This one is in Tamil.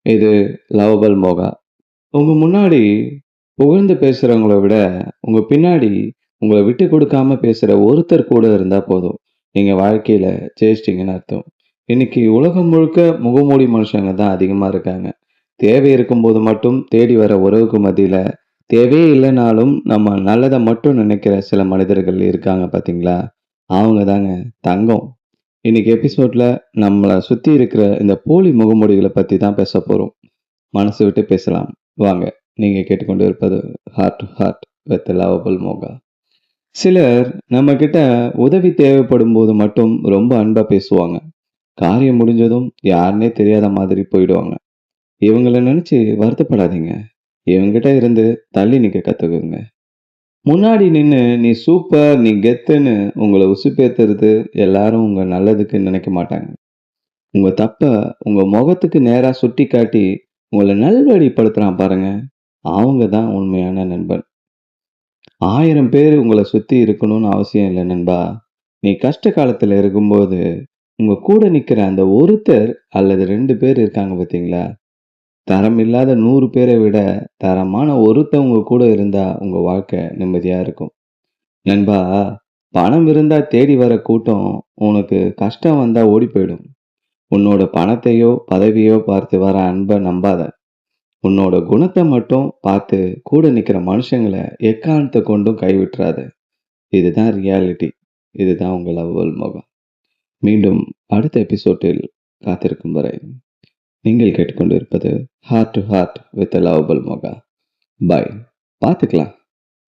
இது லவபிள் மோகா. உங்க முன்னாடி புகழ்ந்து பேசுறவங்கள விட, உங்க பின்னாடி உங்கள விட்டு கொடுக்காம பேசுற ஒருத்தர் கூட இருந்தா போதும். நீங்க வாழ்க்கையில ஜெயிச்சிட்டீங்கன்னு அர்த்தம். இன்னைக்கு உலகம் முழுக்க முகமூடி மனுஷங்க தான் அதிகமா இருக்காங்க. தேவை இருக்கும்போது மட்டும் தேடி வர உறவுக்கு மத்தியில, தேவையே இல்லனாலும் நம்ம நல்லத மட்டும் நினைக்கிற சில மனிதர்கள் இருக்காங்க பார்த்தீங்களா? அவங்க தாங்க தங்கம். இன்னைக்கு எபிசோட்ல நம்மள சுத்தி இருக்கிற இந்த போலி முகமூடிகள பத்தி தான் பேசப் போறோம். மனசு விட்டு பேசலாம். வாங்க. நீங்க கேட்டுக்கொண்டு இருப்பது heart to heart with lovable Moga. சிலர் நம்ம கிட்ட உதவி தேவைப்படும் போது மட்டும் ரொம்ப அன்பா பேசுவாங்க. காரியம் முடிஞ்சதும் யாருன்னே தெரியாத மாதிரி போயிடுவாங்க. இவங்கள நினைச்சு வருத்தப்படாதீங்க. இவங்கிட்ட இருந்து தள்ளி நிக்க கத்துக்குங்க. முன்னாடி நின்னு நீ சூப்பர், நீ கெத்துன்னு உங்கள உசுப்பேத்துறது எல்லாரும் உங்க நல்லதுக்கு நினைக்க மாட்டாங்க. உங்க தப்ப உங்க முகத்துக்கு நேரா சுட்டிக்காட்டி உங்கள நல்வழிப்படுத்துறான் பாருங்க. அவங்க தான் உண்மையான நண்பன். 1000 பேர் உங்கள சுத்தி இருக்கணும்னு அவசியம் இல்ல நண்பா. நீ கஷ்ட காலத்துல இருக்கும்போது, உங்க கூட நிக்கிற அந்த ஒருத்தர் அல்லது 2 பேர் இருக்காங்க பார்த்தீங்களா? தரமில்லாத 100 பேரை விட தரமான ஒருத்தன் உங்க கூட இருந்தா உங்க வாழ்க்கை நிம்மதியா இருக்கும். நண்பா, பணம் இருந்தா தேடி வர கூட்டம் உனக்கு கஷ்டம் வந்தா ஓடி போயிடும். உன்னோட பணத்தையோ, பதவியோ பார்த்து வர அன்ப நம்பாத. உன்னோட குணத்த மட்டும் பார்த்து கூட நிக்கிற மனுஷங்கள எக்காரணத்த கொண்டும் கைவிட்றாத. இதுதான் ரியாலிட்டி. இதுதான் உங்க லவ்வல் மோகா. மீண்டும் அடுத்த எபிசோடில் காத்திருக்கும் வரை நீங்கள் கேட்டுக்கொண்டு இருப்பது heart to heart with lovable Moga. Bye. பார்த்துக்கலாம்.